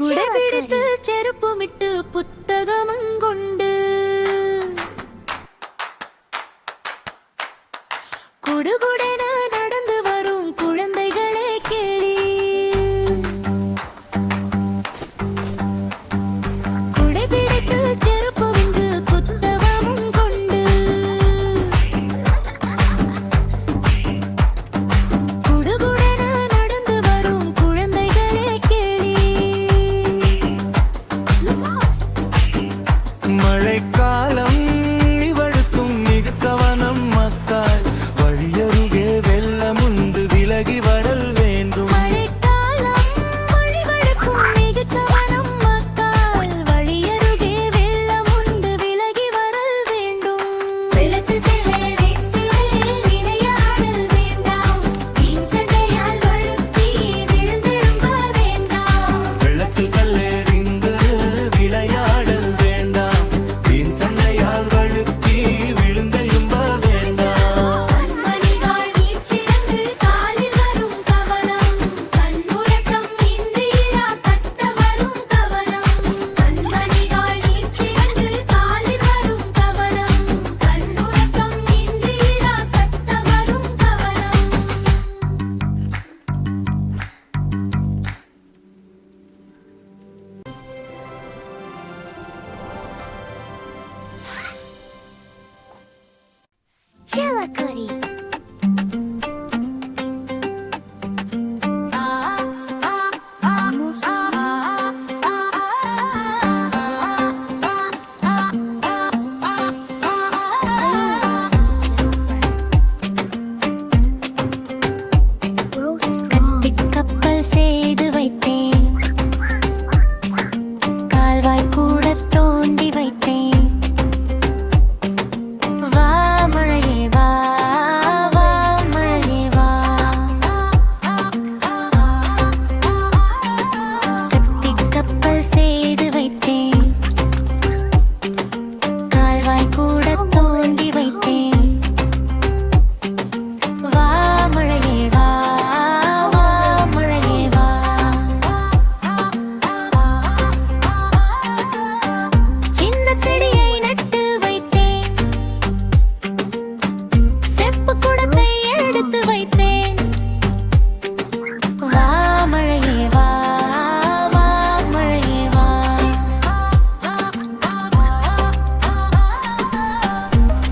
കുടപിടിത്ത് ചെരുപ്പുമിട്ട് പുസ്തകമും കൊണ്ട് കുടുകുടന നടന്നു വരും കുഴந்தைகளே കേളി കുടപിടിത്ത് ചെരുപ്പുമിട്ട് പുസ്തകമും കൊണ്ട് കുടുകുടന നടന്നു വരും കുഴந்தைகளே കേളി மழைக்காலம் இவளுக்கும் மிக கவனம் மக்காள் வழியருகே வெள்ளம் உண்டு விலகி வரல் வேண்டும் மழைக்காலம் வழிவழுக்கும் மிக கவனம் மக்காள் வழியருகே வெள்ளம் உண்டு விலகி வரல் வேண்டும் வெள்ளத்துக்குள்ளே வைத்திலே விளையாடல் வேண்டாம் வீண் சண்டையால் வழுக்கி விழுந்தெழும்ப வேண்டாம் வெள்ளத்தில் கல்லெறிந்து விளையாடல் வேண்டாம் வீண் சண்டையால் வழுக்கி விழுந்தெழும்ப வேண்டாம் கண்மணிகள் நீர்ச்சிறந்து காலில் வரும் கவனம் கண்ணுறக்கம் இன்றிரா கத்த வரும் கவனம் கண்மணிகள் நீர்ச்சிறந்து காலில் வரும் கவனம் கண்ணுறக்கம் இன்றிரா கத்த வரும் கவனம் Chillicotty. கப்பல் செய்து வைத்தேன் கால்வாய் கூட தோண்டி வைத்தேன் வா மழையே வா வா மழையே வா சக்தி கப்பல் செய்து வைத்தேன் கால்வாய் கூட தோண்டி வைத்தேன் வா மழையே வா வா மழையே வா சின்ன செடியை நட்டு வைத்தேன் செப்பு குடத்தை எடுத்து வைத்தேன் வா மழையே வா வா மழையே வா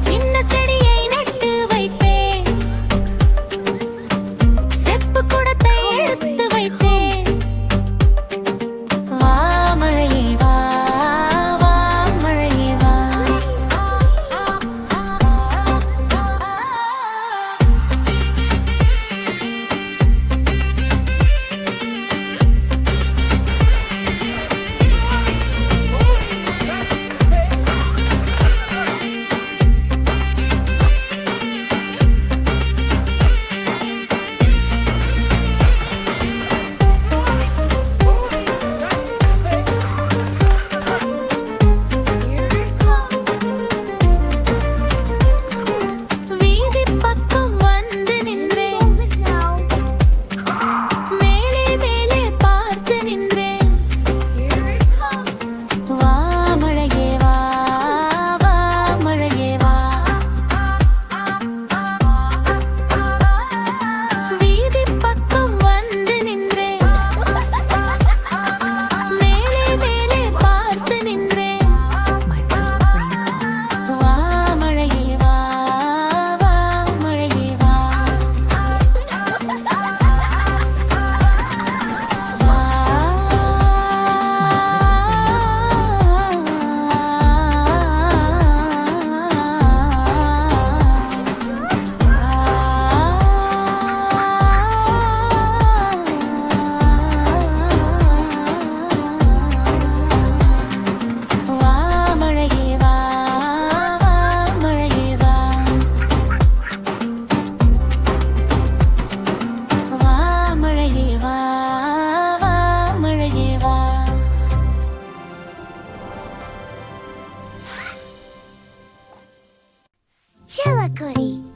சின்ன செடியை நட்டு வைத்தேன் செப்பு குடத்தை எடுத்து வைத்தேன் வா மழையே வா வா மழையே வா வீதி பக்கம் வந்து நின்றேன் மேலே மேலே பார்த்து நின்றேன் வா மழையே வா வா மழையே வா வீதி பக்கம் வந்து நின்றேன் மேலே மேலே பார்த்து நின்றேன் வா மழையே வா வா மழையே வா வா மழையே வா வா மழையே வா வா மழையே வா வா மழையே வா Chillicotty.